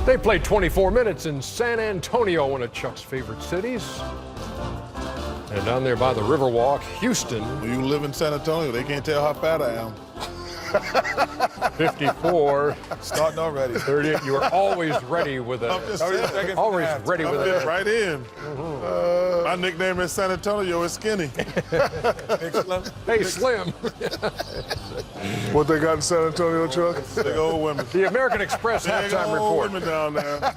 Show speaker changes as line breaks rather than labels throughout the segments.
They played 24 minutes in San Antonio, one of Chuck's favorite cities. And down there by the Riverwalk, Houston.
When you live in San Antonio, they can't tell how fat I am.
54.
Starting already.
38. You are always ready with a. Always ready with
it.
a.
Right in. My nickname in San Antonio is Skinny.
Hey, Slim.
What they got in San Antonio, Chuck?
Big old women.
The American Express halftime
Big old
report.
women down there.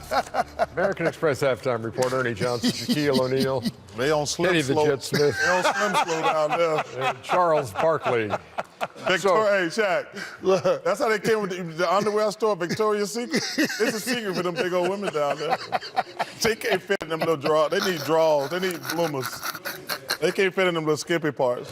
American Express halftime report. Ernie Johnson, Shaquille O'Neal,
They on Slim
Eddie the
slow.
Jet Smith,
They on Slim slow down there.
and Charles Barkley.
Victoria, hey, Shaq. That's how they came with the underwear store, Victoria's Secret. It's a secret for them big old women down there. They can't fit in them little drawers. They need drawers. They need bloomers. They can't fit in them little skimpy parts.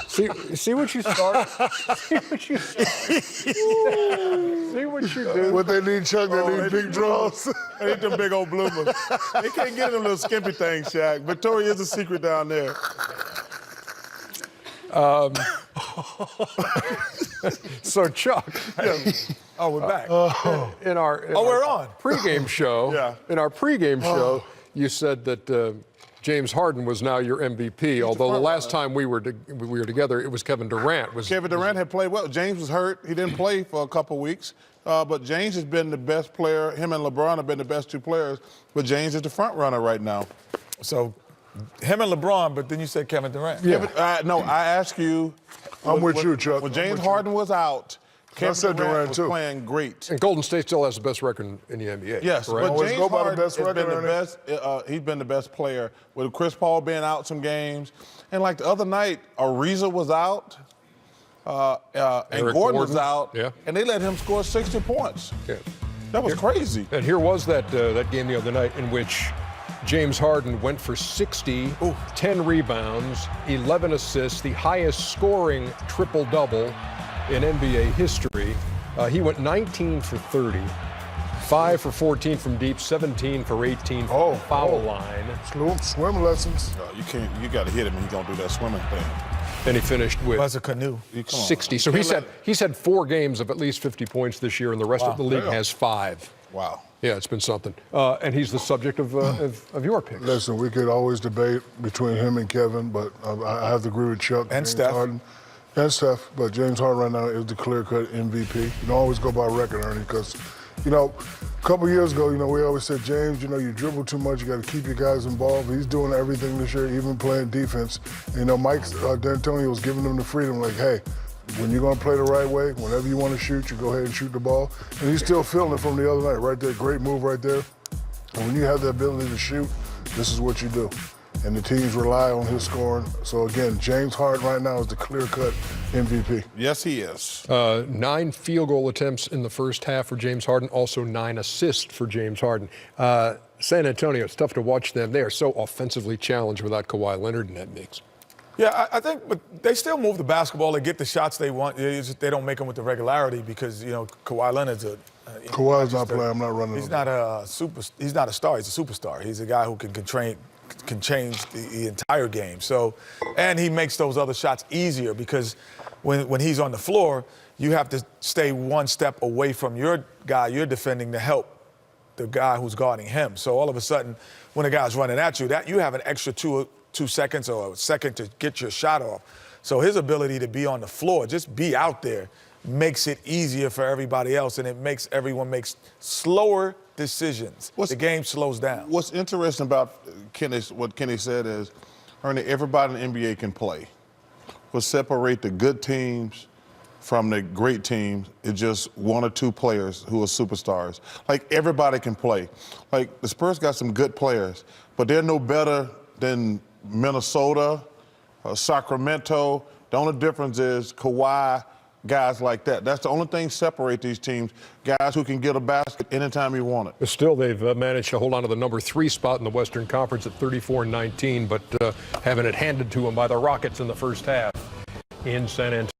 See what you start? See what you start? See what you do?
What they need, Chuck? They need big draws.
They need them big old bloomers. They can't get in them little skimpy things, Shaq. Victoria is a secret down there.
So Chuck,
Oh, we're back.
in our
we're on.
pregame show.
Yeah.
In our pregame show, you said that James Harden was now your MVP. Although the last time we were together, it was Kevin Durant.
Kevin Durant had played well. James was hurt. He didn't play for a couple weeks. But James has been the best player. Him and LeBron have been the best two players. But James is the front runner right now.
So, him and LeBron, but then you said Kevin Durant.
Yeah.
No, I ask you.
I'm with you, Chuck.
When James Harden was out, Kevin
said Durant,
was
too.
playing great.
And Golden State still has the best record in the NBA.
Yes,
correct?
but
Always
James
go by the
Harden
best
has been
record,
the best. He's been the best player with Chris Paul being out some games, and like the other night, Ariza was out, and
Eric
Gordon was
Gordon,
out,
yeah.
and they let him score 60 points.
Yeah.
That was crazy.
And here was that game the other night in which James Harden went for 60, 10 rebounds, 11 assists, the highest scoring triple-double in NBA history. He went 19 for 30, 5 for 14 from deep, 17 for 18 from the foul line.
Swim lessons.
You got to hit him, and he's gonna do that swimming thing.
And he finished with
That's a canoe.
60. So he's had 4 games of at least 50 points this year, and the rest of the league has 5.
Wow.
Yeah, it's been something. And he's the subject of your picks.
Listen, we could always debate between him and Kevin, but I have to agree with Chuck.
And
James
Steph.
Harden. And Steph, but James Harden right now is the clear-cut MVP. You don't always go by record, Ernie, because, a couple years ago, we always said, James, you dribble too much, you got to keep your guys involved. He's doing everything this year, even playing defense. Mike D'Antoni was giving them the freedom, like, hey, when you're going to play the right way, whenever you want to shoot, you go ahead and shoot the ball. And he's still feeling it from the other night, right there. Great move right there. And when you have the ability to shoot, this is what you do. And the teams rely on his scoring. So, again, James Harden right now is the clear-cut MVP.
Yes, he is.
9 field goal attempts in the first half for James Harden, also 9 assists for James Harden. San Antonio, it's tough to watch them. They are so offensively challenged without Kawhi Leonard in that mix.
Yeah, I think, but they still move the basketball. They get the shots they want. They don't make them with the regularity because, Kawhi Leonard's
Kawhi's not playing. I'm not running.
He's not a He's not a star. He's a superstar. He's a guy who can change the entire game. So, and he makes those other shots easier because when he's on the floor, you have to stay one step away from your guy you're defending to help the guy who's guarding him. So all of a sudden, when a guy's running at you, that you have an extra two seconds or a second to get your shot off. So his ability to be on the floor, just be out there, makes it easier for everybody else, and it makes everyone makes slower decisions. The game slows down.
What's interesting about what Kenny said is, Ernie, everybody in the NBA can play. What separate the good teams from the great teams is just 1 or 2 players who are superstars. Like, everybody can play. Like, the Spurs got some good players, but they're no better than Minnesota, Sacramento. The only difference is Kawhi, guys like that. That's the only thing separate these teams, guys who can get a basket anytime you want it.
But still, they've managed to hold on to the number 3 spot in the Western Conference at 34-19, but having it handed to them by the Rockets in the first half in San Antonio.